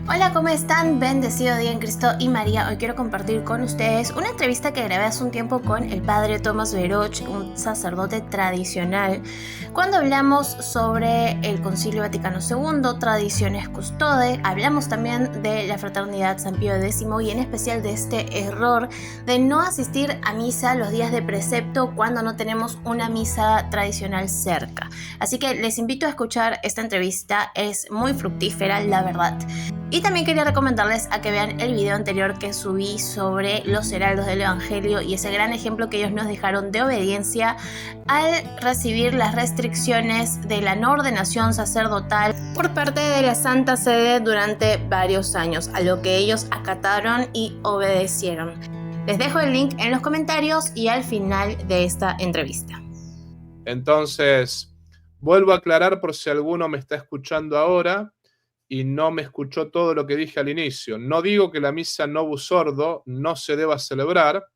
Hola, ¿cómo están? Bendecido día en Cristo y María. Hoy quiero compartir con ustedes una entrevista que grabé hace un tiempo con el padre Thomas Veroch, un sacerdote tradicional, cuando hablamos sobre el Concilio Vaticano II, tradiciones custode. Hablamos también de la Fraternidad San Pío X y en especial de este error de no asistir a misa los días de precepto cuando no tenemos una misa tradicional cerca. Así que les invito a escuchar esta entrevista, es muy fructífera, la verdad. Y también quería recomendarles a que vean el video anterior que subí sobre los heraldos del Evangelio y ese gran ejemplo que ellos nos dejaron de obediencia al recibir las restricciones de la no ordenación sacerdotal por parte de la Santa Sede durante varios años, a lo que ellos acataron y obedecieron. Les dejo el link en los comentarios y al final de esta entrevista. Entonces, vuelvo a aclarar por si alguno me está escuchando ahora y no me escuchó todo lo que dije al inicio. No digo que la misa Novus Ordo no se deba celebrar.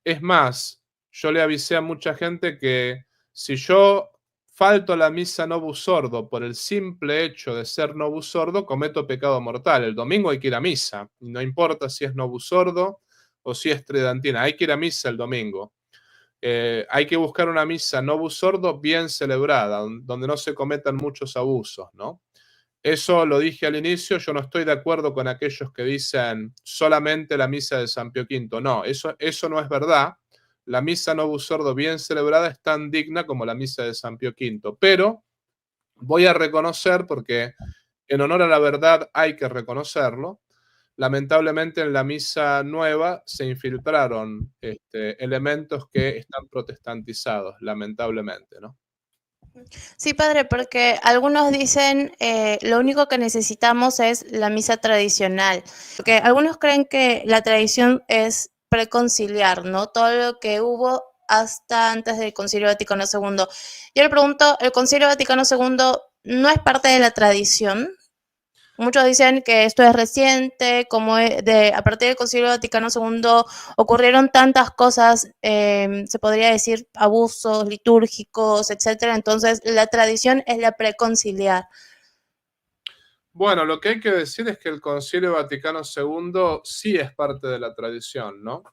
Es más, yo le avisé a mucha gente que si yo falto a la misa Novus Ordo por el simple hecho de ser Novus Ordo, cometo pecado mortal. El domingo hay que ir a misa. No importa si es Novus Ordo o si es tridentina. Hay que ir a misa el domingo. Hay que buscar una misa Novus Ordo bien celebrada, donde no se cometan muchos abusos, ¿no? Eso lo dije al inicio, yo no estoy de acuerdo con aquellos que dicen solamente la misa de San Pío V. No, eso no es verdad. La misa Novus Ordo bien celebrada es tan digna como la misa de San Pío V. Pero voy a reconocer, porque en honor a la verdad hay que reconocerlo, lamentablemente en la misa nueva se infiltraron elementos que están protestantizados, lamentablemente, ¿no? Sí, padre, porque algunos dicen lo único que necesitamos es la misa tradicional, porque algunos creen que la tradición es preconciliar, ¿no? Todo lo que hubo hasta antes del Concilio Vaticano II. Yo le pregunto, ¿el Concilio Vaticano II no es parte de la tradición? Muchos dicen que esto es reciente, como a partir del Concilio Vaticano II ocurrieron tantas cosas, se podría decir abusos litúrgicos, etcétera. Entonces, la tradición es la preconciliar. Bueno, lo que hay que decir es que el Concilio Vaticano II sí es parte de la tradición, ¿no?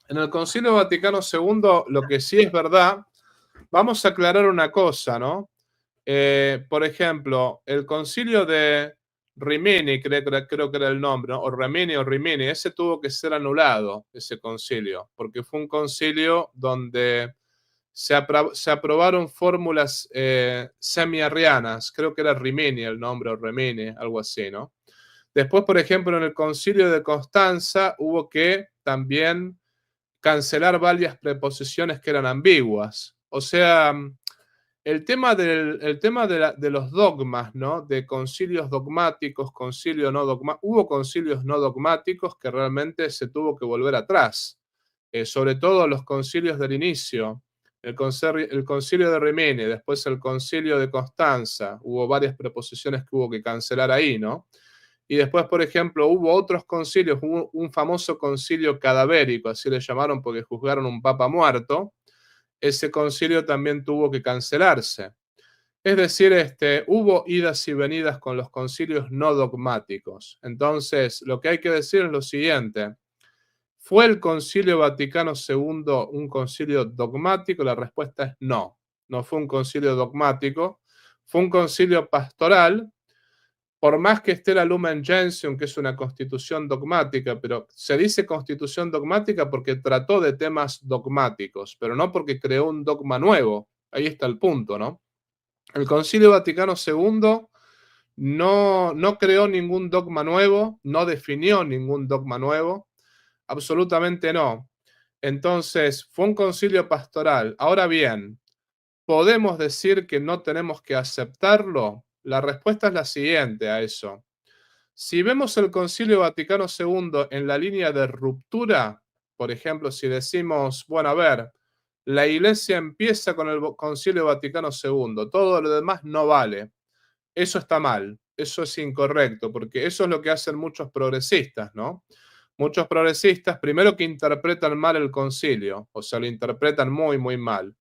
En el Concilio Vaticano II, lo que sí es verdad, vamos a aclarar una cosa, ¿no? Por ejemplo, el Concilio de Rimini, creo que era el nombre, ¿no? O Rimini o Rimini, ese tuvo que ser anulado, ese concilio, porque fue un concilio donde se aprobaron fórmulas semi-arrianas, creo que era Rimini el nombre, o Rimini, algo así, ¿no? Después, por ejemplo, en el concilio de Constanza hubo que también cancelar varias preposiciones que eran ambiguas. O sea, el tema de los dogmas, ¿no? De concilios dogmáticos, concilio no dogmático, hubo concilios no dogmáticos que realmente se tuvo que volver atrás, sobre todo los concilios del inicio, el concilio de Rimini, después el concilio de Constanza, hubo varias preposiciones que hubo que cancelar ahí, ¿no? Y después, por ejemplo, hubo otros concilios, hubo un famoso concilio cadavérico, así le llamaron porque juzgaron un papa muerto. Ese concilio también tuvo que cancelarse. Es decir, hubo idas y venidas con los concilios no dogmáticos. Entonces, lo que hay que decir es lo siguiente. ¿Fue el Concilio Vaticano II un concilio dogmático? La respuesta es no. No fue un concilio dogmático. Fue un concilio pastoral. Por más que esté la Lumen Gentium, que es una constitución dogmática, pero se dice constitución dogmática porque trató de temas dogmáticos, pero no porque creó un dogma nuevo. Ahí está el punto, ¿no? El Concilio Vaticano II no creó ningún dogma nuevo, no definió ningún dogma nuevo, absolutamente no. Entonces, fue un concilio pastoral. Ahora bien, ¿podemos decir que no tenemos que aceptarlo? La respuesta es la siguiente a eso. Si vemos el Concilio Vaticano II en la línea de ruptura, por ejemplo, si decimos, bueno, a ver, la Iglesia empieza con el Concilio Vaticano II, todo lo demás no vale. Eso está mal, eso es incorrecto, porque eso es lo que hacen muchos progresistas, ¿no? Muchos progresistas, primero que interpretan mal el concilio, o sea, lo interpretan muy, muy mal.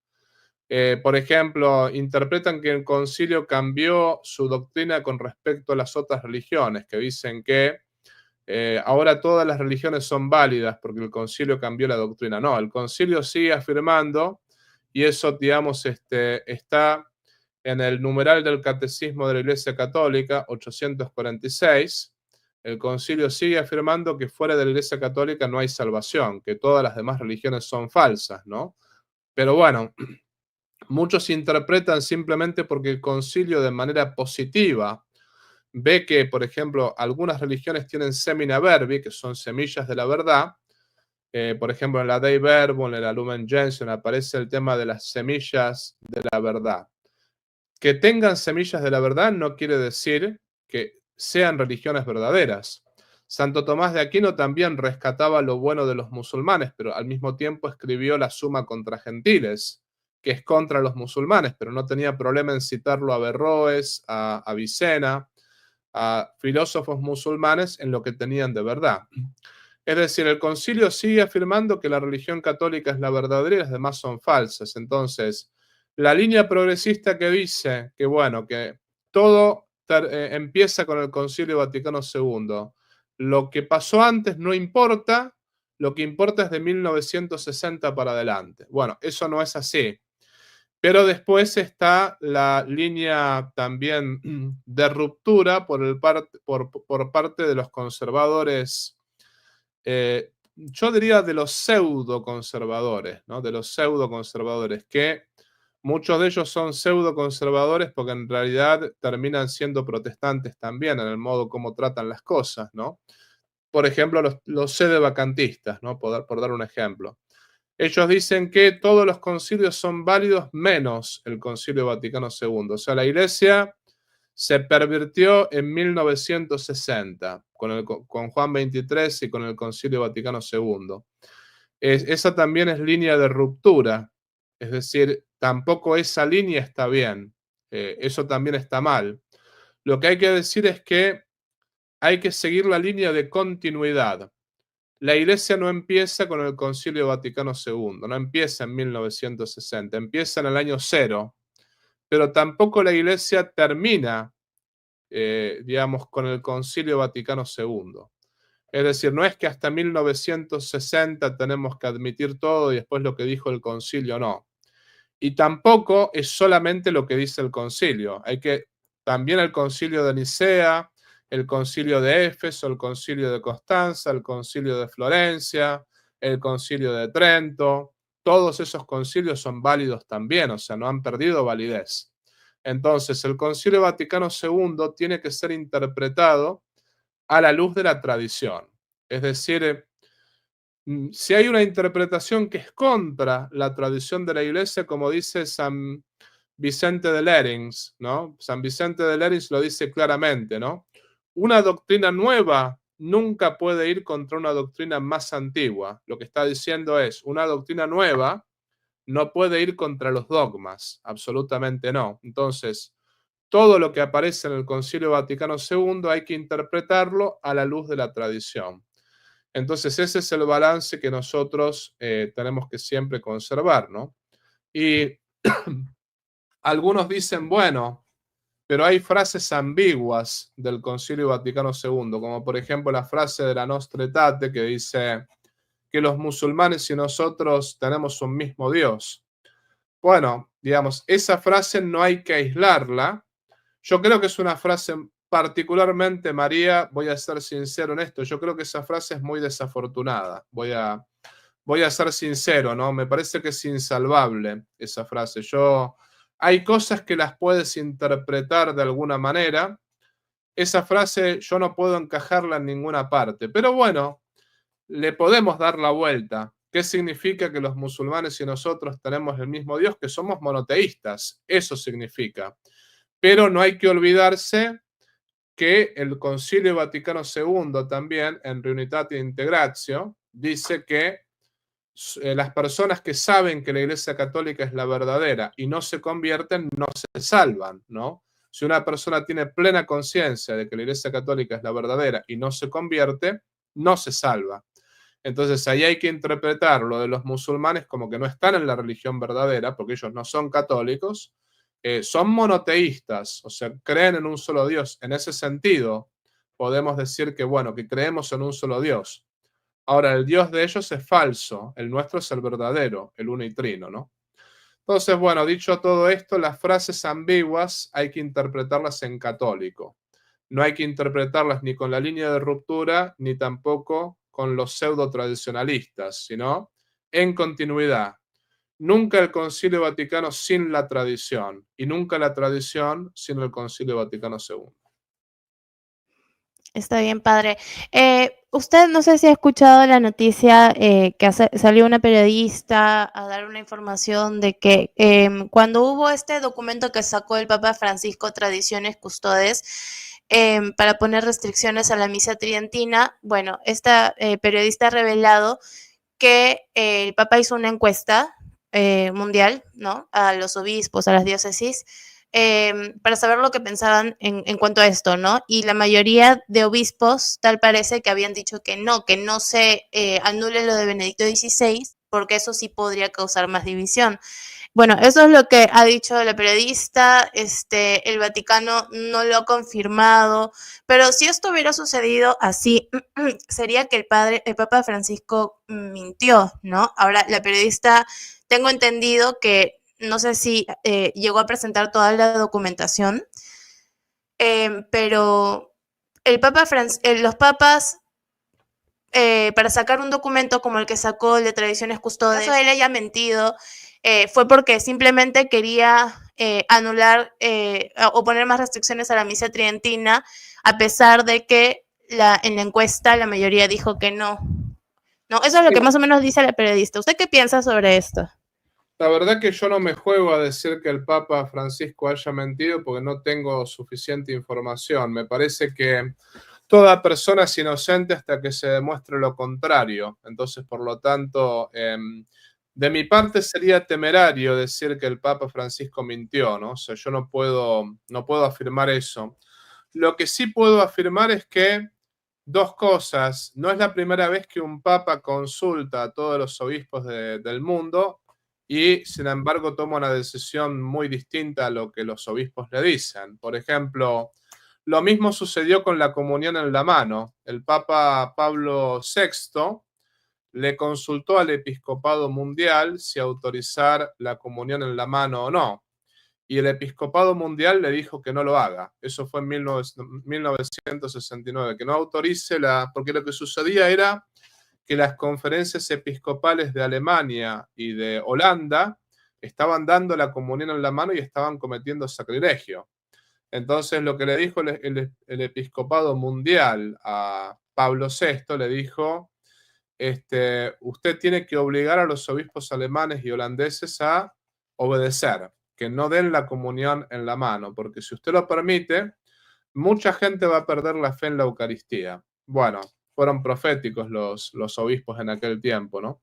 Por ejemplo, interpretan que el concilio cambió su doctrina con respecto a las otras religiones, que dicen que ahora todas las religiones son válidas porque el concilio cambió la doctrina. No, el concilio sigue afirmando, y eso, digamos, está en el numeral del Catecismo de la Iglesia Católica, 846. El concilio sigue afirmando que fuera de la Iglesia Católica no hay salvación, que todas las demás religiones son falsas, ¿no? Pero bueno, muchos interpretan simplemente porque el concilio de manera positiva ve que, por ejemplo, algunas religiones tienen semina verbi, que son semillas de la verdad. Por ejemplo, en la Dei Verbum, en la Lumen Gentium, aparece el tema de las semillas de la verdad. Que tengan semillas de la verdad no quiere decir que sean religiones verdaderas. Santo Tomás de Aquino también rescataba lo bueno de los musulmanes, pero al mismo tiempo escribió la Suma contra Gentiles, que es contra los musulmanes, pero no tenía problema en citarlo a Averroes, a Avicena, a filósofos musulmanes en lo que tenían de verdad. Es decir, el concilio sigue afirmando que la religión católica es la verdadera y las demás son falsas. Entonces, la línea progresista que dice que, bueno, que todo empieza con el Concilio Vaticano II. Lo que pasó antes no importa, lo que importa es de 1960 para adelante. Bueno, eso no es así. Pero después está la línea también de ruptura por parte de los conservadores, yo diría de los pseudo conservadores, ¿no? De los pseudo conservadores, que muchos de ellos son pseudo conservadores porque en realidad terminan siendo protestantes también en el modo como tratan las cosas, ¿no? Por ejemplo, los sedevacantistas, ¿no? Por dar un ejemplo. Ellos dicen que todos los concilios son válidos menos el Concilio Vaticano II. O sea, la Iglesia se pervirtió en 1960 con Juan XXIII y con el Concilio Vaticano II. Esa también es línea de ruptura, es decir, tampoco esa línea está bien, eso también está mal. Lo que hay que decir es que hay que seguir la línea de continuidad. La Iglesia no empieza con el Concilio Vaticano II, no empieza en 1960, empieza en el año 0, pero tampoco la Iglesia termina, digamos, con el Concilio Vaticano II. Es decir, no es que hasta 1960 tenemos que admitir todo y después lo que dijo el concilio, no. Y tampoco es solamente lo que dice el concilio. Hay que, también el concilio de Nicea, el concilio de Éfeso, el concilio de Constanza, el concilio de Florencia, el concilio de Trento, todos esos concilios son válidos también, o sea, no han perdido validez. Entonces, el Concilio Vaticano II tiene que ser interpretado a la luz de la tradición. Es decir, si hay una interpretación que es contra la tradición de la Iglesia, como dice San Vicente de Lérins, ¿no? San Vicente de Lérins lo dice claramente, ¿no? Una doctrina nueva nunca puede ir contra una doctrina más antigua. Lo que está diciendo es, una doctrina nueva no puede ir contra los dogmas, absolutamente no. Entonces, todo lo que aparece en el Concilio Vaticano II hay que interpretarlo a la luz de la tradición. Entonces, ese es el balance que nosotros tenemos que siempre conservar, ¿no? Y algunos dicen, bueno, pero hay frases ambiguas del Concilio Vaticano II, como por ejemplo la frase de la Nostra Aetate que dice que los musulmanes y nosotros tenemos un mismo Dios. Bueno, digamos, esa frase no hay que aislarla. Yo creo que es una frase particularmente, María, voy a ser sincero en esto, yo creo que esa frase es muy desafortunada. Voy a ser sincero, ¿no? Me parece que es insalvable esa frase. Hay cosas que las puedes interpretar de alguna manera. Esa frase yo no puedo encajarla en ninguna parte. Pero bueno, le podemos dar la vuelta. ¿Qué significa que los musulmanes y nosotros tenemos el mismo Dios? Que somos monoteístas. Eso significa. Pero no hay que olvidarse que el Concilio Vaticano II también, en Reunitate Integratio, dice que las personas que saben que la Iglesia Católica es la verdadera y no se convierten, no se salvan, ¿no? Si una persona tiene plena conciencia de que la Iglesia Católica es la verdadera y no se convierte, no se salva. Entonces ahí hay que interpretar lo de los musulmanes como que no están en la religión verdadera, porque ellos no son católicos, son monoteístas, o sea, creen en un solo Dios. En ese sentido, podemos decir que, bueno, que creemos en un solo Dios. Ahora, el Dios de ellos es falso, el nuestro es el verdadero, el uno y trino, ¿no? Entonces, bueno, dicho todo esto, las frases ambiguas hay que interpretarlas en católico. No hay que interpretarlas ni con la línea de ruptura, ni tampoco con los pseudo tradicionalistas, sino en continuidad. Nunca el Concilio Vaticano sin la tradición y nunca la tradición sin el Concilio Vaticano II. Está bien, padre. Usted no sé si ha escuchado la noticia que salió una periodista a dar una información de que cuando hubo este documento que sacó el Papa Francisco, Tradiciones Custodes, para poner restricciones a la misa tridentina, bueno, esta periodista ha revelado que el Papa hizo una encuesta mundial, ¿no? A los obispos, a las diócesis, para saber lo que pensaban en cuanto a esto, ¿no? Y la mayoría de obispos, tal parece que habían dicho que no se anule lo de Benedicto XVI, porque eso sí podría causar más división. Bueno, eso es lo que ha dicho la periodista, el Vaticano no lo ha confirmado, pero si esto hubiera sucedido así, sería que el Papa Francisco mintió, ¿no? Ahora, la periodista, tengo entendido que no sé si llegó a presentar toda la documentación, pero los papas, para sacar un documento como el que sacó el de Tradiciones Custodes, en caso de él haya mentido, fue porque simplemente quería anular o poner más restricciones a la misa tridentina, a pesar de que en la encuesta la mayoría dijo que no. No, eso es lo que más o menos dice la periodista. ¿Usted qué piensa sobre esto? La verdad que yo no me juego a decir que el Papa Francisco haya mentido porque no tengo suficiente información. Me parece que toda persona es inocente hasta que se demuestre lo contrario. Entonces, por lo tanto, de mi parte sería temerario decir que el Papa Francisco mintió, ¿no? O sea, yo no puedo afirmar eso. Lo que sí puedo afirmar es que dos cosas. No es la primera vez que un papa consulta a todos los obispos del mundo y, sin embargo, toma una decisión muy distinta a lo que los obispos le dicen. Por ejemplo, lo mismo sucedió con la comunión en la mano. El Papa Pablo VI le consultó al episcopado mundial si autorizar la comunión en la mano o no. Y el episcopado mundial le dijo que no lo haga. Eso fue en 1969, que no autorice porque lo que sucedía era que las conferencias episcopales de Alemania y de Holanda estaban dando la comunión en la mano y estaban cometiendo sacrilegio. Entonces lo que le dijo el episcopado mundial a Pablo VI, le dijo, usted tiene que obligar a los obispos alemanes y holandeses a obedecer, que no den la comunión en la mano, porque si usted lo permite, mucha gente va a perder la fe en la Eucaristía. Bueno, fueron proféticos los obispos en aquel tiempo, ¿no?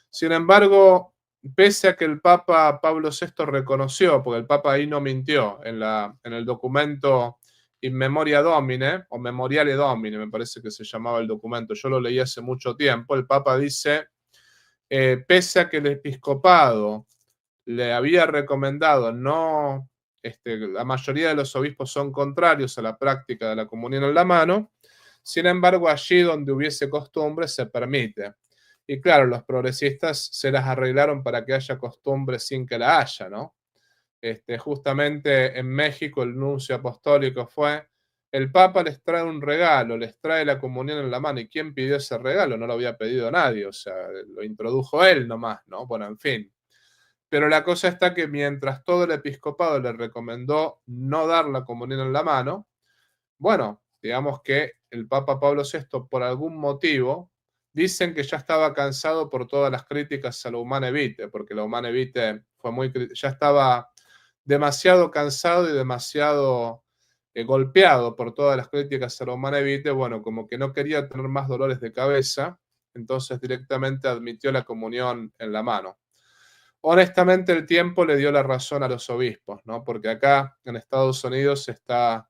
Sin embargo, pese a que el Papa Pablo VI reconoció, porque el Papa ahí no mintió, en el documento In Memoria Domine, o Memoriale Domine, me parece que se llamaba el documento, yo lo leí hace mucho tiempo, el Papa dice, pese a que el episcopado le había recomendado no, la mayoría de los obispos son contrarios a la práctica de la comunión en la mano, sin embargo, allí donde hubiese costumbre se permite. Y claro, los progresistas se las arreglaron para que haya costumbre sin que la haya, ¿no? Justamente en México el nuncio apostólico fue, el Papa les trae un regalo, les trae la comunión en la mano. ¿Y quién pidió ese regalo? No lo había pedido nadie, o sea, lo introdujo él nomás, ¿no? Bueno, en fin. Pero la cosa está que mientras todo el episcopado le recomendó no dar la comunión en la mano, bueno, digamos que el Papa Pablo VI, por algún motivo, dicen que ya estaba cansado por todas las críticas a la Humane Vitae, porque la Humane Vitae ya estaba demasiado cansado y demasiado golpeado por todas las críticas a la Humane Vitae, bueno, como que no quería tener más dolores de cabeza, entonces directamente admitió la comunión en la mano. Honestamente, el tiempo le dio la razón a los obispos, ¿no? Porque acá en Estados Unidos está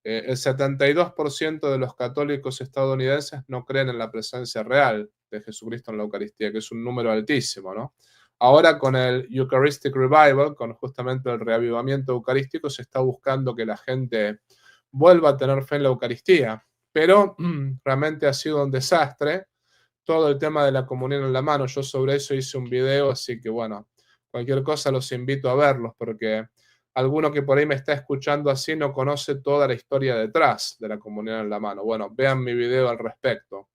el 72% de los católicos estadounidenses no creen en la presencia real. de Jesucristo en la Eucaristía, que es un número altísimo, ¿no? Ahora con el Eucharistic Revival, con justamente el reavivamiento eucarístico, se está buscando que la gente vuelva a tener fe en la Eucaristía, pero realmente ha sido un desastre todo el tema de la comunión en la mano. Yo sobre eso hice un video, así que bueno, cualquier cosa los invito a verlos, porque alguno que por ahí me está escuchando así no conoce toda la historia detrás de la comunión en la mano. Bueno, vean mi video al respecto.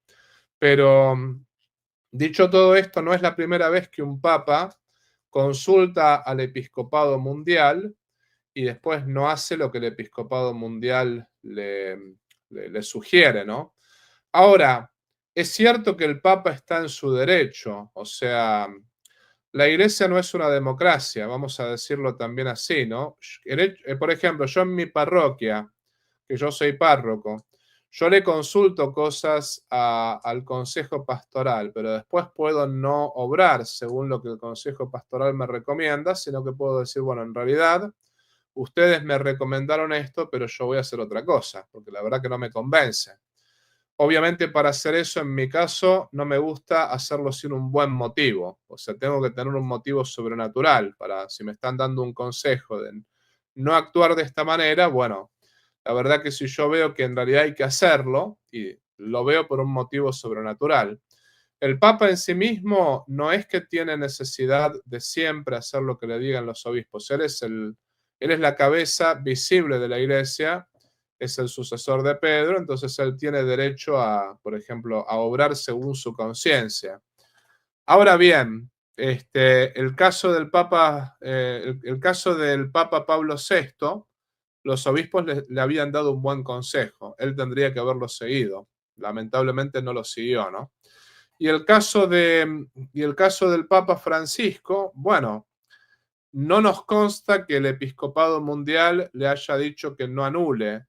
Pero dicho todo esto, no es la primera vez que un papa consulta al episcopado mundial y después no hace lo que el episcopado mundial le sugiere, ¿no? Ahora, es cierto que el papa está en su derecho, o sea, la iglesia no es una democracia, vamos a decirlo también así, ¿no? Por ejemplo, yo en mi parroquia, que yo soy párroco, yo le consulto cosas al consejo pastoral, pero después puedo no obrar según lo que el consejo pastoral me recomienda, sino que puedo decir, bueno, en realidad ustedes me recomendaron esto, pero yo voy a hacer otra cosa, porque la verdad que no me convence. Obviamente para hacer eso, en mi caso, no me gusta hacerlo sin un buen motivo. O sea, tengo que tener un motivo sobrenatural para, si me están dando un consejo de no actuar de esta manera, bueno, la verdad que si yo veo que en realidad hay que hacerlo, y lo veo por un motivo sobrenatural. El Papa en sí mismo no es que tiene necesidad de siempre hacer lo que le digan los obispos. Él es la cabeza visible de la Iglesia, es el sucesor de Pedro, entonces él tiene derecho a, por ejemplo, a obrar según su conciencia. Ahora bien, el caso del Papa, el caso del Papa Pablo VI, los obispos le habían dado un buen consejo. Él tendría que haberlo seguido. Lamentablemente no lo siguió, ¿no? Y el caso del Papa Francisco, bueno, no nos consta que el episcopado mundial le haya dicho que no anule,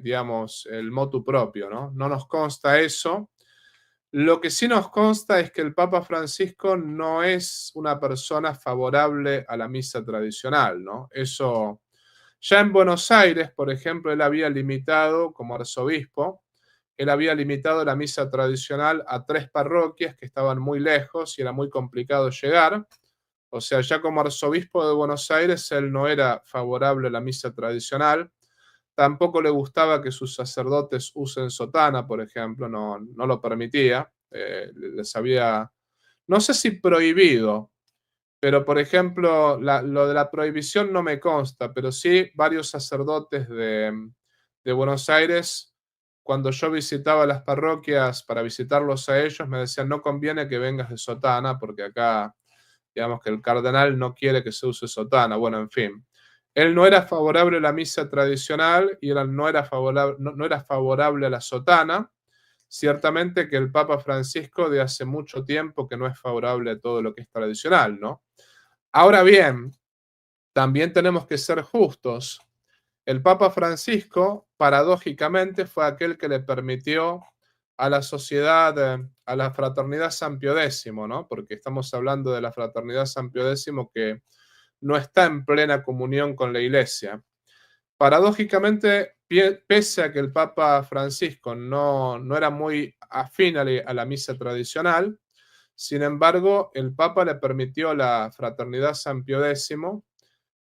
digamos, el motu propio, ¿no? No nos consta eso. Lo que sí nos consta es que el Papa Francisco no es una persona favorable a la misa tradicional, ¿no? Eso, ya en Buenos Aires, por ejemplo, él había limitado, como arzobispo, él había limitado la misa tradicional a 3 parroquias que estaban muy lejos y era muy complicado llegar. O sea, ya como arzobispo de Buenos Aires, él no era favorable a la misa tradicional. Tampoco le gustaba que sus sacerdotes usen sotana, por ejemplo, no lo permitía. Les había, no sé si prohibido, pero por ejemplo, lo de la prohibición no me consta, pero sí varios sacerdotes de Buenos Aires, cuando yo visitaba las parroquias para visitarlos a ellos, me decían, no conviene que vengas de sotana, porque acá, digamos que el cardenal no quiere que se use sotana. Bueno, en fin. Él no era favorable a la misa tradicional y él no era favorable a la sotana. Ciertamente que el Papa Francisco de hace mucho tiempo que no es favorable a todo lo que es tradicional, ¿no? Ahora bien, también tenemos que ser justos. El Papa Francisco, paradójicamente, fue aquel que le permitió a la sociedad, a la fraternidad San Pío X, ¿no? Porque estamos hablando de la fraternidad San Pío X que no está en plena comunión con la Iglesia. Paradójicamente, pese a que el Papa Francisco no era muy afín a la misa tradicional, sin embargo, el Papa le permitió a la fraternidad San Pío X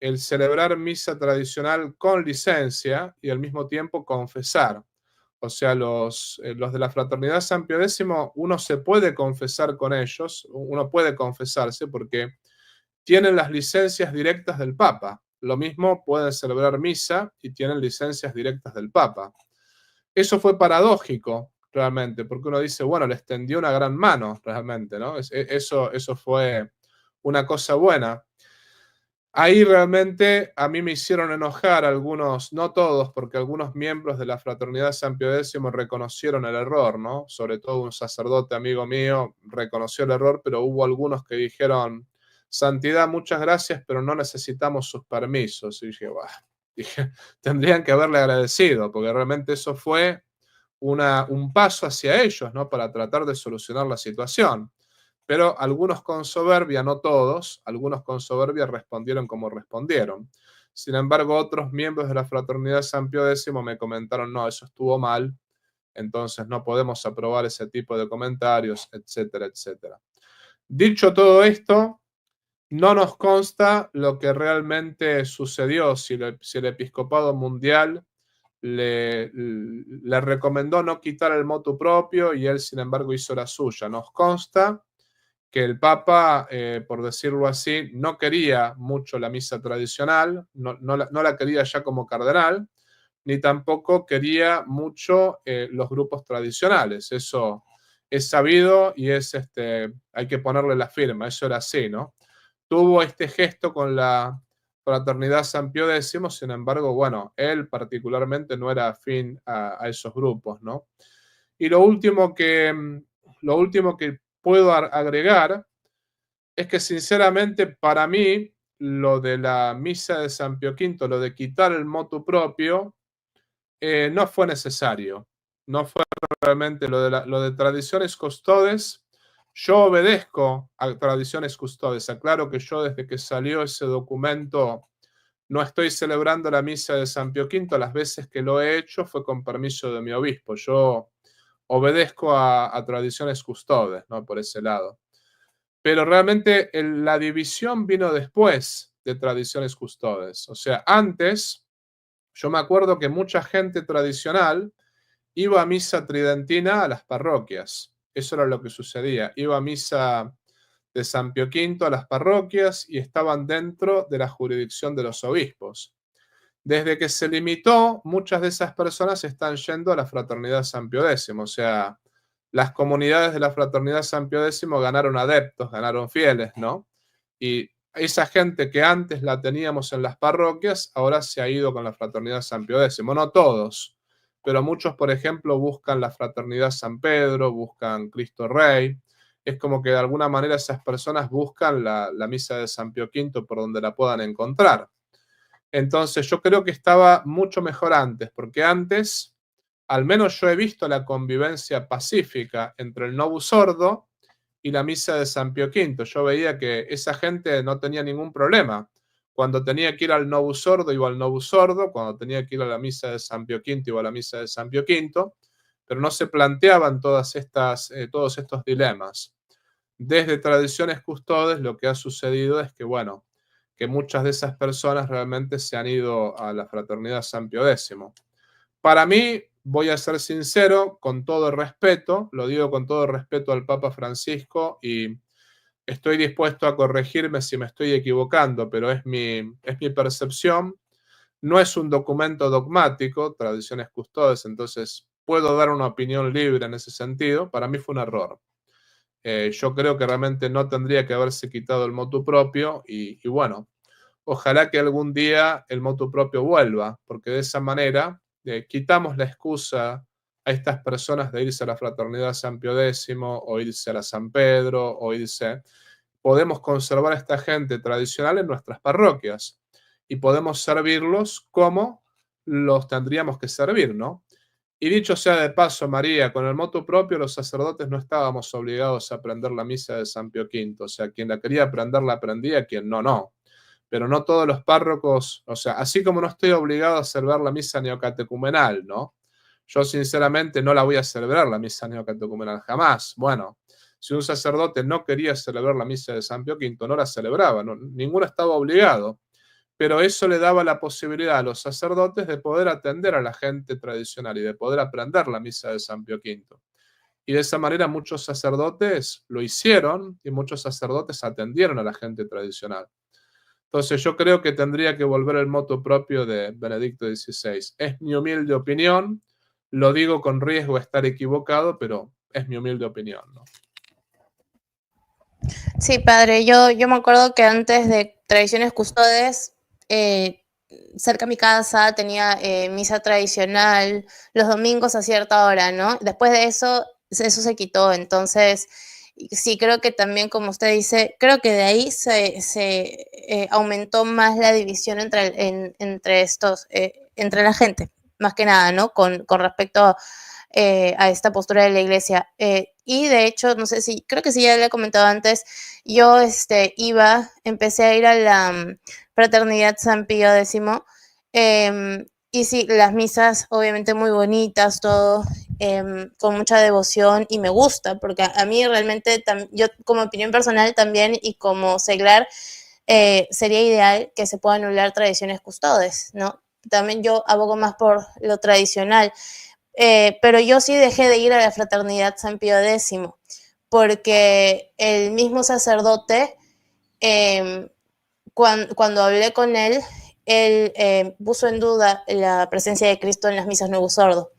el celebrar misa tradicional con licencia y al mismo tiempo confesar. O sea, los de la fraternidad San Pío X, uno se puede confesar con ellos, uno puede confesarse porque tienen las licencias directas del Papa. Lo mismo pueden celebrar misa y tienen licencias directas del Papa. Eso fue paradójico, realmente, porque uno dice, bueno, les tendió una gran mano, realmente, ¿no? Eso fue una cosa buena. Ahí realmente a mí me hicieron enojar algunos, no todos, porque algunos miembros de la fraternidad San Pío X reconocieron el error, ¿no? Sobre todo un sacerdote amigo mío reconoció el error, pero hubo algunos que dijeron, Santidad, muchas gracias, pero no necesitamos sus permisos. Y dije, bah, tendrían que haberle agradecido, porque realmente eso fue un paso hacia ellos, ¿no? Para tratar de solucionar la situación. Pero algunos con soberbia, no todos, algunos con soberbia respondieron como respondieron. Sin embargo, otros miembros de la fraternidad San Pío X me comentaron, no, eso estuvo mal Entonces no podemos aprobar ese tipo de comentarios, etcétera, etcétera. Dicho todo esto, no nos consta lo que realmente sucedió, si el episcopado mundial le recomendó no quitar el motu propio y él, sin embargo, hizo la suya. Nos consta que el Papa, por decirlo así, no quería mucho la misa tradicional, no la quería ya como cardenal, ni tampoco quería mucho los grupos tradicionales. Eso es sabido y hay que ponerle la firma, eso era así, ¿no? Tuvo este gesto con la Fraternidad San Pío X, sin embargo, bueno, él particularmente no era afín a esos grupos, ¿no? Y lo último que puedo agregar es que sinceramente para mí lo de la misa de San Pío V, lo de quitar el motu propio, no fue necesario. No fue realmente lo de tradiciones custodes. Yo obedezco a tradiciones custodes. Aclaro que yo desde que salió ese documento no estoy celebrando la misa de San Pío V. Las veces que lo he hecho fue con permiso de mi obispo. Yo obedezco a tradiciones custodes, ¿no? Por ese lado. Pero realmente la división vino después de tradiciones custodes. O sea, antes, yo me acuerdo que mucha gente tradicional iba a misa tridentina a las parroquias. Eso era lo que sucedía. Iba a misa de San Pío V a las parroquias y estaban dentro de la jurisdicción de los obispos. Desde que se limitó, muchas de esas personas están yendo a la Fraternidad San Pío X. O sea, las comunidades de la Fraternidad San Pío X ganaron adeptos, ganaron fieles, ¿no? Y esa gente que antes la teníamos en las parroquias, ahora se ha ido con la Fraternidad San Pío X. No todos, pero muchos, por ejemplo, buscan la Fraternidad San Pedro, buscan Cristo Rey. Es como que de alguna manera esas personas buscan la misa de San Pío V por donde la puedan encontrar. Entonces yo creo que estaba mucho mejor antes, porque antes, al menos yo he visto la convivencia pacífica entre el Novus Ordo y la misa de San Pío V. Yo veía que esa gente no tenía ningún problema. Cuando tenía que ir al Novus Ordo, iba al Novus Ordo. Cuando tenía que ir a la misa de San Pío V, iba a la misa de San Pío V. Pero no se planteaban todos estos dilemas. Desde tradiciones custodes lo que ha sucedido es que, bueno, que muchas de esas personas realmente se han ido a la Fraternidad San Pío X. Para mí, voy a ser sincero, con todo respeto, lo digo con todo respeto al Papa Francisco y estoy dispuesto a corregirme si me estoy equivocando, pero es mi percepción. No es un documento dogmático, tradiciones custodes, entonces puedo dar una opinión libre en ese sentido. Para mí fue un error. Yo creo que realmente no tendría que haberse quitado el motu propio y bueno, ojalá que algún día el motu propio vuelva, porque de esa manera quitamos la excusa a estas personas de irse a la Fraternidad San Pío X o irse a la San Pedro o irse. Podemos conservar a esta gente tradicional en nuestras parroquias y podemos servirlos como los tendríamos que servir, ¿no? Y dicho sea de paso, María, con el motu propio los sacerdotes no estábamos obligados a aprender la misa de San Pío V. O sea, quien la quería aprender la aprendía, quien no, no. Pero no todos los párrocos, o sea, así como no estoy obligado a celebrar la misa neocatecumenal, ¿no? Yo sinceramente no la voy a celebrar la misa neocatecumenal jamás. Bueno, si un sacerdote no quería celebrar la misa de San Pío V, no la celebraba, no, ninguno estaba obligado. Pero eso le daba la posibilidad a los sacerdotes de poder atender a la gente tradicional y de poder aprender la misa de San Pío V. Y de esa manera muchos sacerdotes lo hicieron y muchos sacerdotes atendieron a la gente tradicional. Entonces yo creo que tendría que volver el motu propio de Benedicto XVI. Es mi humilde opinión, lo digo con riesgo de estar equivocado, pero es mi humilde opinión, ¿no? Sí, padre, yo me acuerdo que antes de Tradiciones Custodes, cerca de mi casa tenía misa tradicional los domingos a cierta hora, ¿no? Después de eso se quitó, entonces sí, creo que también, como usted dice, creo que de ahí se aumentó más la división entre estos, entre la gente, más que nada, ¿no? Con respecto a esta postura de la iglesia. Y de hecho, no sé si, creo que sí, ya le he comentado antes, yo empecé a ir a la Fraternidad San Pío X, Y sí, las misas obviamente muy bonitas, todo con mucha devoción y me gusta, porque a mí realmente, yo como opinión personal también y como seglar, sería ideal que se puedan anular tradiciones custodes, ¿no? También yo abogo más por lo tradicional, pero yo sí dejé de ir a la fraternidad San Pío X, porque el mismo sacerdote, cuando hablé con él, puso en duda la presencia de Cristo en las misas nuevo sordo.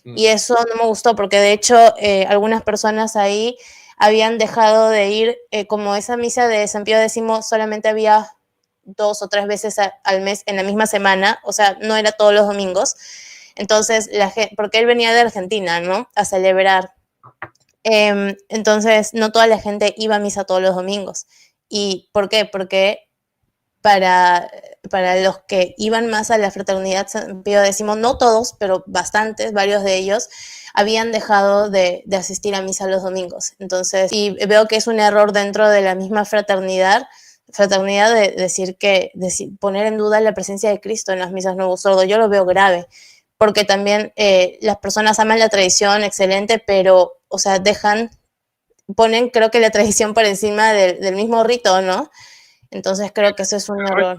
Y eso no me gustó porque de hecho algunas personas ahí habían dejado de ir, como esa misa de San Pío X solamente había 2 o 3 veces al mes en la misma semana, o sea, no era todos los domingos. Entonces, porque él venía de Argentina, ¿no? A celebrar. Entonces, no toda la gente iba a misa todos los domingos. ¿Y por qué? Porque para, para los que iban más a la fraternidad San Pío X, no todos, pero bastantes, varios de ellos, habían dejado de asistir a misa los domingos. Entonces, y veo que es un error dentro de la misma fraternidad de poner en duda la presencia de Cristo en las misas nuevo sordo. Yo lo veo grave, porque también las personas aman la tradición, excelente, pero, o sea, ponen creo que la tradición por encima del mismo rito, ¿no? Entonces creo que eso es un error.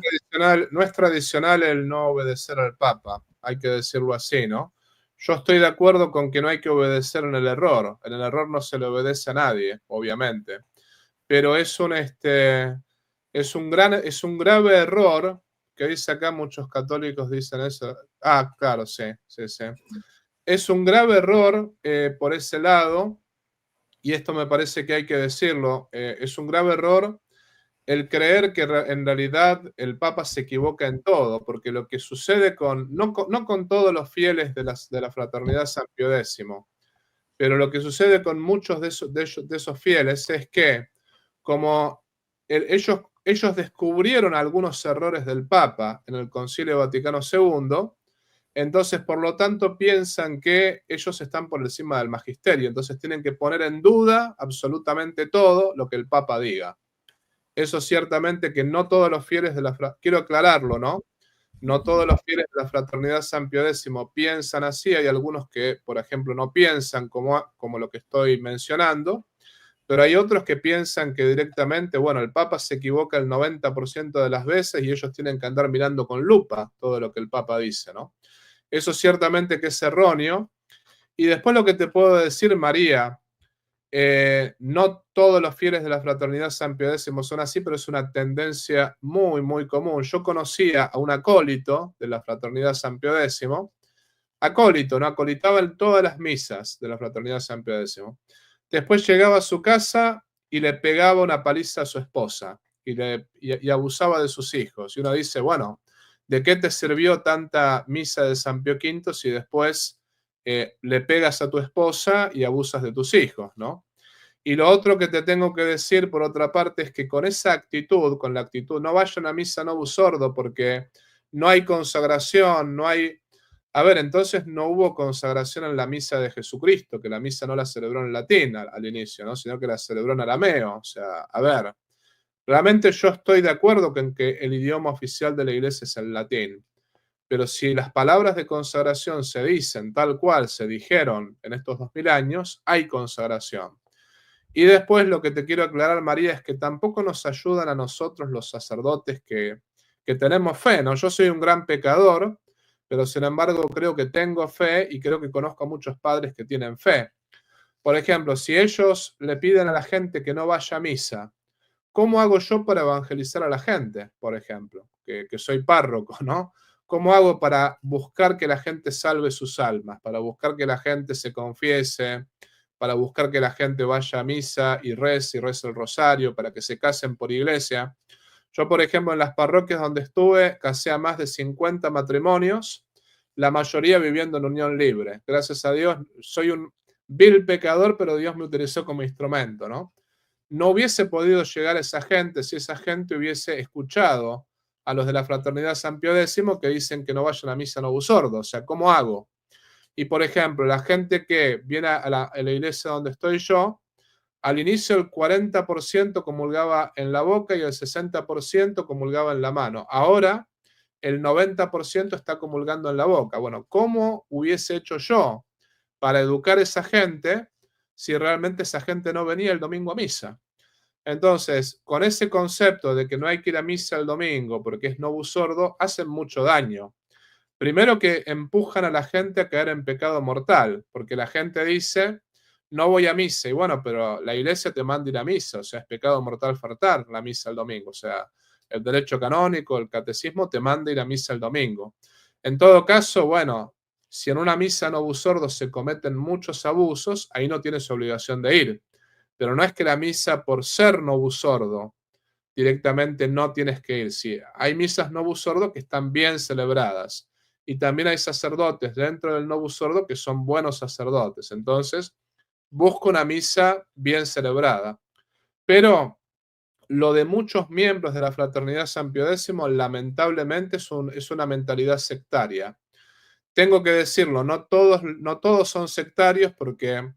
No es tradicional el no obedecer al Papa, hay que decirlo así, ¿no? Yo estoy de acuerdo con que no hay que obedecer en el error. En el error no se le obedece a nadie, obviamente. Pero es un grave error, que dice acá, muchos católicos dicen eso. Ah, claro, sí, sí, sí. Es un grave error por ese lado, y esto me parece que hay que decirlo, es un grave error el creer que en realidad el Papa se equivoca en todo, porque lo que sucede no con todos los fieles de la fraternidad San Pío X, pero lo que sucede con muchos de esos fieles es que como ellos descubrieron algunos errores del Papa en el Concilio Vaticano II, entonces por lo tanto piensan que ellos están por encima del magisterio, entonces tienen que poner en duda absolutamente todo lo que el Papa diga. Eso ciertamente que no todos los fieles de quiero aclararlo, ¿no? No todos los fieles de la fraternidad San Pío X piensan así, hay algunos que, por ejemplo, no piensan como lo que estoy mencionando, pero hay otros que piensan que directamente, bueno, el Papa se equivoca el 90% de las veces y ellos tienen que andar mirando con lupa todo lo que el Papa dice, ¿no? Eso ciertamente que es erróneo. Y después lo que te puedo decir, María, no todos los fieles de la fraternidad San Pío X son así, pero es una tendencia muy, muy común. Yo conocía a un acólito de la fraternidad San Pío X, acólito, ¿no? Acolitaba en todas las misas de la fraternidad San Pío X. Después llegaba a su casa y le pegaba una paliza a su esposa y abusaba de sus hijos. Y uno dice, bueno, ¿de qué te sirvió tanta misa de San Pío V si después le pegas a tu esposa y abusas de tus hijos, ¿no? Y lo otro que te tengo que decir, por otra parte, es que con esa actitud, con la actitud, no vayan a misa novus sordo porque no hay consagración, no hay... A ver, entonces no hubo consagración en la misa de Jesucristo, que la misa no la celebró en latín al inicio, ¿no? Sino que la celebró en arameo. O sea, a ver, realmente yo estoy de acuerdo con que el idioma oficial de la iglesia es el latín, pero si las palabras de consagración se dicen tal cual se dijeron en estos 2000 años, hay consagración. Y después lo que te quiero aclarar, María, es que tampoco nos ayudan a nosotros los sacerdotes que tenemos fe, ¿no? Yo soy un gran pecador, pero sin embargo creo que tengo fe y creo que conozco a muchos padres que tienen fe. Por ejemplo, si ellos le piden a la gente que no vaya a misa, ¿cómo hago yo para evangelizar a la gente, por ejemplo? Que soy párroco, ¿no? ¿Cómo hago para buscar que la gente salve sus almas, para buscar que la gente se confiese, para buscar que la gente vaya a misa y rece el rosario, para que se casen por iglesia? Yo, por ejemplo, en las parroquias donde estuve, casé a más de 50 matrimonios, la mayoría viviendo en unión libre. Gracias a Dios, soy un vil pecador, pero Dios me utilizó como instrumento, ¿no? No hubiese podido llegar a esa gente si esa gente hubiese escuchado a los de la fraternidad San Pío X que dicen que no vayan a misa novus sordo. O sea, ¿cómo hago? Y por ejemplo, la gente que viene a la iglesia donde estoy yo, al inicio el 40% comulgaba en la boca y el 60% comulgaba en la mano. Ahora el 90% está comulgando en la boca. Bueno, ¿cómo hubiese hecho yo para educar a esa gente si realmente esa gente no venía el domingo a misa? Entonces, con ese concepto de que no hay que ir a misa el domingo porque es novus sordo, hacen mucho daño. Primero que empujan a la gente a caer en pecado mortal, porque la gente dice, no voy a misa, y bueno, pero la iglesia te manda ir a misa, o sea, es pecado mortal faltar la misa el domingo, o sea, el derecho canónico, el catecismo te manda ir a misa el domingo. En todo caso, bueno, si en una misa novus sordo se cometen muchos abusos, ahí no tienes obligación de ir. Pero no es que la misa, por ser novus sordo, directamente no tienes que ir. Sí, hay misas novus sordo que están bien celebradas. Y también hay sacerdotes dentro del novus sordo que son buenos sacerdotes. Entonces, busca una misa bien celebrada. Pero lo de muchos miembros de la Fraternidad San Pío X, lamentablemente, es una mentalidad sectaria. Tengo que decirlo, no todos son sectarios, porque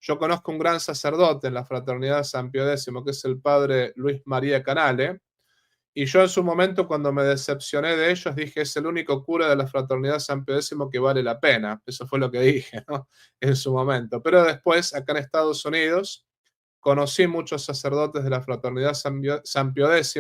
yo conozco un gran sacerdote en la Fraternidad San Pío X, que es el padre Luis María Canale, y yo en su momento, cuando me decepcioné de ellos, dije, es el único cura de la Fraternidad San Pío X que vale la pena. Eso fue lo que dije, ¿no? En su momento. Pero después, acá en Estados Unidos, conocí muchos sacerdotes de la Fraternidad San Pío X,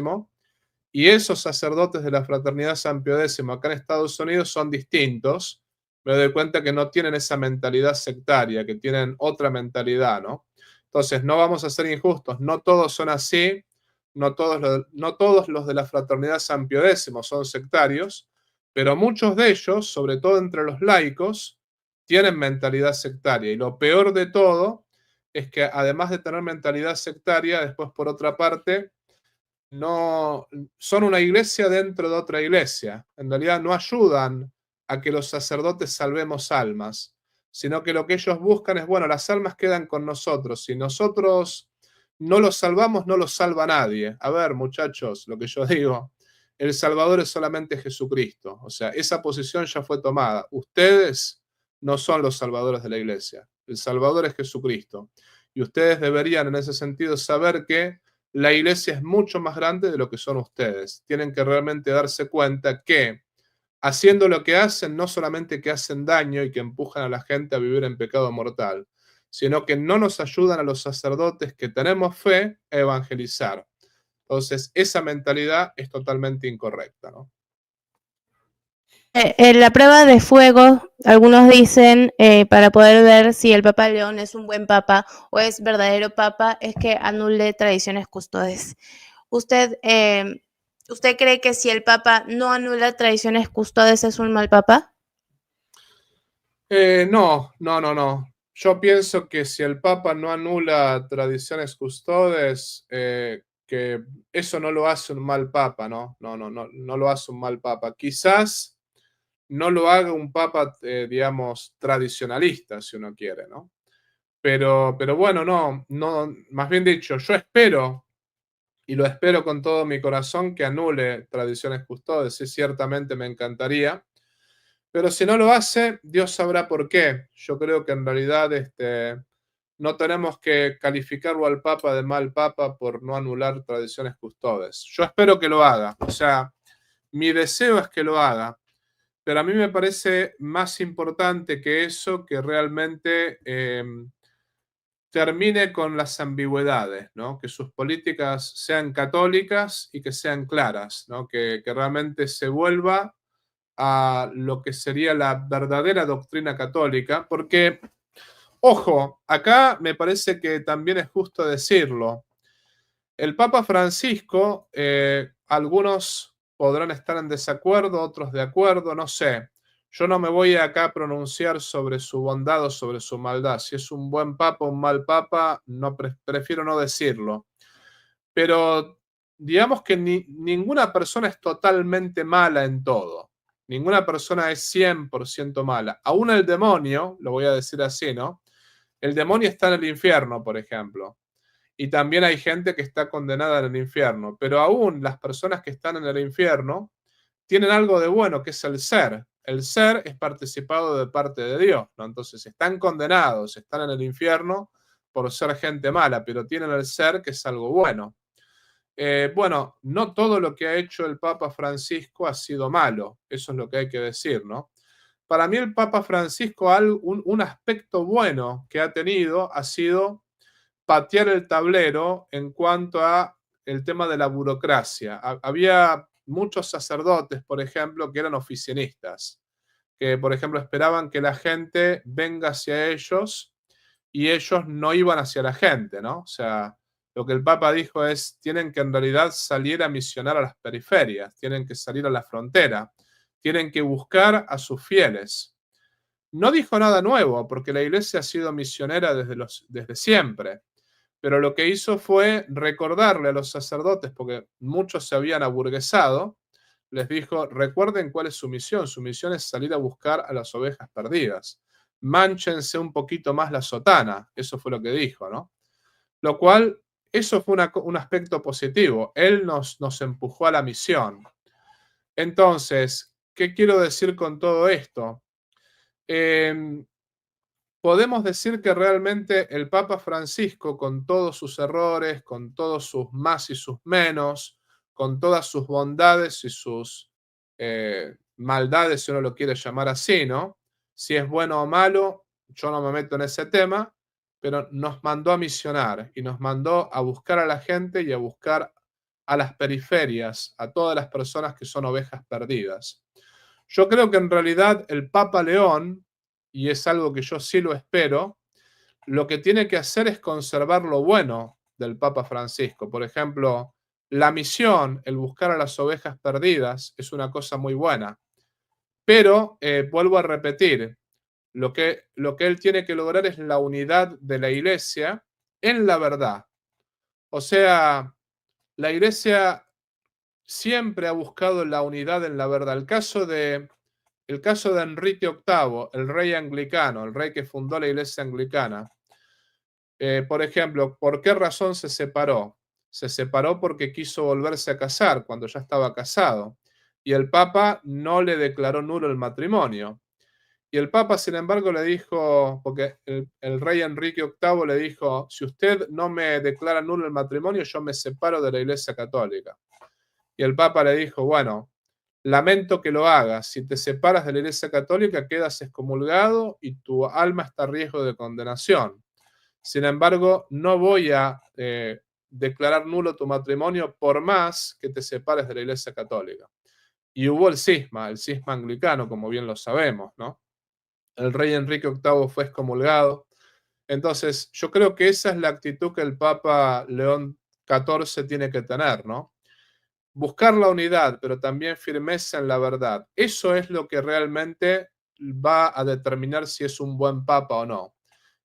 y esos sacerdotes de la Fraternidad San Pío X acá en Estados Unidos son distintos. Me doy cuenta que no tienen esa mentalidad sectaria, que tienen otra mentalidad, ¿no? Entonces, no vamos a ser injustos, no todos son así, no todos los de la Fraternidad San Pío X son sectarios, pero muchos de ellos, sobre todo entre los laicos, tienen mentalidad sectaria. Y lo peor de todo es que, además de tener mentalidad sectaria, después, por otra parte, no son una iglesia dentro de otra iglesia. En realidad no ayudan a que los sacerdotes salvemos almas, sino que lo que ellos buscan es, bueno, las almas quedan con nosotros. Si nosotros no los salvamos, no los salva nadie. A ver, muchachos, lo que yo digo, el Salvador es solamente Jesucristo. O sea, esa posición ya fue tomada. Ustedes no son los salvadores de la iglesia. El Salvador es Jesucristo. Y ustedes deberían, en ese sentido, saber que la iglesia es mucho más grande de lo que son ustedes. Tienen que realmente darse cuenta que, haciendo lo que hacen, no solamente que hacen daño y que empujan a la gente a vivir en pecado mortal, sino que no nos ayudan a los sacerdotes que tenemos fe a evangelizar. Entonces, esa mentalidad es totalmente incorrecta, ¿no? En la prueba de fuego, algunos dicen, para poder ver si el Papa León es un buen papa o es verdadero papa, es que anule tradiciones custodes. ¿Usted cree que si el Papa no anula tradiciones custodes es un mal papa? No. Yo pienso que si el Papa no anula tradiciones custodes, que eso no lo hace un mal Papa, ¿no? No lo hace un mal Papa. Quizás no lo haga un Papa, digamos, tradicionalista, si uno quiere, ¿no? Pero bueno, no, más bien dicho, yo espero, y lo espero con todo mi corazón, que anule tradiciones custodes. Sí, ciertamente me encantaría. Pero si no lo hace, Dios sabrá por qué. Yo creo que en realidad no tenemos que calificarlo al Papa de mal Papa por no anular tradiciones custodes. Yo espero que lo haga. O sea, mi deseo es que lo haga. Pero a mí me parece más importante que eso, que realmente termine con las ambigüedades, ¿no? Que sus políticas sean católicas y que sean claras, ¿no? Que realmente se vuelva a lo que sería la verdadera doctrina católica, porque, ojo, acá me parece que también es justo decirlo, el Papa Francisco, algunos podrán estar en desacuerdo, otros de acuerdo, no sé. Yo no me voy acá a pronunciar sobre su bondad o sobre su maldad. Si es un buen papa o un mal papa, no, prefiero no decirlo. Pero digamos que ninguna persona es totalmente mala en todo. Ninguna persona es 100% mala. Aún el demonio, lo voy a decir así, ¿no? El demonio está en el infierno, por ejemplo. Y también hay gente que está condenada en el infierno. Pero aún las personas que están en el infierno tienen algo de bueno, que es el ser. El ser es participado de parte de Dios, ¿no? Entonces están condenados, están en el infierno por ser gente mala, pero tienen el ser, que es algo bueno. Bueno, no todo lo que ha hecho el Papa Francisco ha sido malo, eso es lo que hay que decir, ¿no? Para mí el Papa Francisco, un aspecto bueno que ha tenido ha sido patear el tablero en cuanto a el tema de la burocracia. Había muchos sacerdotes, por ejemplo, que eran oficinistas, que, por ejemplo, esperaban que la gente venga hacia ellos y ellos no iban hacia la gente, ¿no? O sea, lo que el Papa dijo es, tienen que en realidad salir a misionar a las periferias, tienen que salir a la frontera, tienen que buscar a sus fieles. No dijo nada nuevo, porque la iglesia ha sido misionera desde siempre, pero lo que hizo fue recordarle a los sacerdotes, porque muchos se habían aburguesado, les dijo, recuerden cuál es su misión es salir a buscar a las ovejas perdidas, mánchense un poquito más la sotana, eso fue lo que dijo, ¿no? Lo cual, eso fue un aspecto positivo, él nos empujó a la misión. Entonces, ¿qué quiero decir con todo esto? Podemos decir que realmente el Papa Francisco, con todos sus errores, con todos sus más y sus menos, con todas sus bondades y sus maldades, si uno lo quiere llamar así, ¿no? Si es bueno o malo, yo no me meto en ese tema, pero nos mandó a misionar y nos mandó a buscar a la gente y a buscar a las periferias, a todas las personas que son ovejas perdidas. Yo creo que en realidad el Papa León, y es algo que yo sí lo espero, lo que tiene que hacer es conservar lo bueno del Papa Francisco. Por ejemplo, la misión, el buscar a las ovejas perdidas, es una cosa muy buena. Pero, vuelvo a repetir, lo que él tiene que lograr es la unidad de la iglesia en la verdad. O sea, la iglesia siempre ha buscado la unidad en la verdad. El caso de Enrique VIII, el rey anglicano, el rey que fundó la iglesia anglicana. Por ejemplo, ¿por qué razón se separó? Se separó porque quiso volverse a casar cuando ya estaba casado. Y el Papa no le declaró nulo el matrimonio. Y el Papa, sin embargo, le dijo, porque el rey Enrique VIII le dijo, si usted no me declara nulo el matrimonio, yo me separo de la iglesia católica. Y el Papa le dijo, bueno, lamento que lo hagas. Si te separas de la Iglesia Católica, quedas excomulgado y tu alma está a riesgo de condenación. Sin embargo, no voy a declarar nulo tu matrimonio por más que te separes de la Iglesia Católica. Y hubo el cisma anglicano, como bien lo sabemos, ¿no? El rey Enrique VIII fue excomulgado. Entonces, yo creo que esa es la actitud que el Papa León XIV tiene que tener, ¿no? Buscar la unidad, pero también firmeza en la verdad. Eso es lo que realmente va a determinar si es un buen papa o no.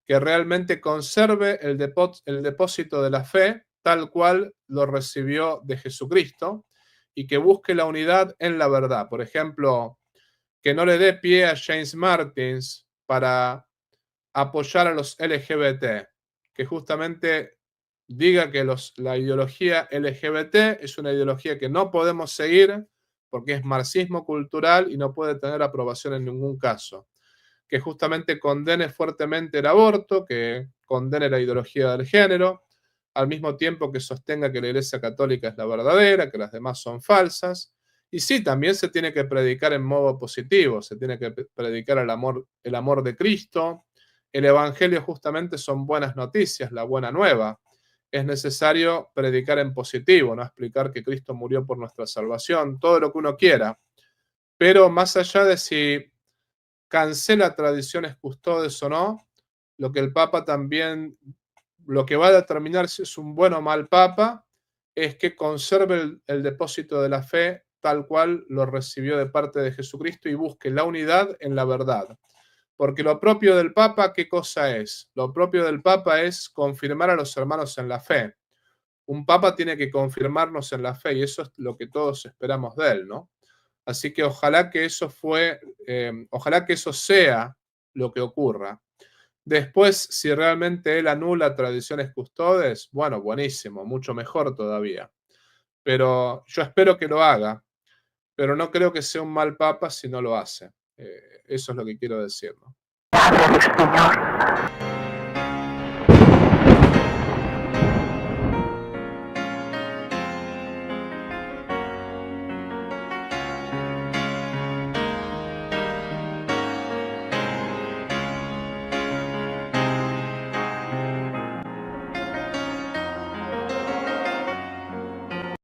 Que realmente conserve el depósito de la fe tal cual lo recibió de Jesucristo y que busque la unidad en la verdad. Por ejemplo, que no le dé pie a James Martins para apoyar a los LGBT, que justamente diga que la ideología LGBT es una ideología que no podemos seguir porque es marxismo cultural y no puede tener aprobación en ningún caso. Que justamente condene fuertemente el aborto, que condene la ideología del género, al mismo tiempo que sostenga que la Iglesia Católica es la verdadera, que las demás son falsas. Y sí, también se tiene que predicar en modo positivo, se tiene que predicar el amor de Cristo. El Evangelio justamente son buenas noticias, la buena nueva. Es necesario predicar en positivo, no explicar que Cristo murió por nuestra salvación, todo lo que uno quiera. Pero más allá de si cancela tradiciones custodes o no, lo que el Papa también, lo que va a determinar si es un buen o mal Papa, es que conserve el depósito de la fe tal cual lo recibió de parte de Jesucristo y busque la unidad en la verdad. Porque lo propio del Papa, ¿qué cosa es? Lo propio del Papa es confirmar a los hermanos en la fe. Un Papa tiene que confirmarnos en la fe y eso es lo que todos esperamos de él, ¿no? Así que ojalá que ojalá que eso sea lo que ocurra. Después, si realmente él anula tradiciones custodes, bueno, buenísimo, mucho mejor todavía. Pero yo espero que lo haga, pero no creo que sea un mal papa si no lo hace. Eso es lo que quiero decir, ¿no?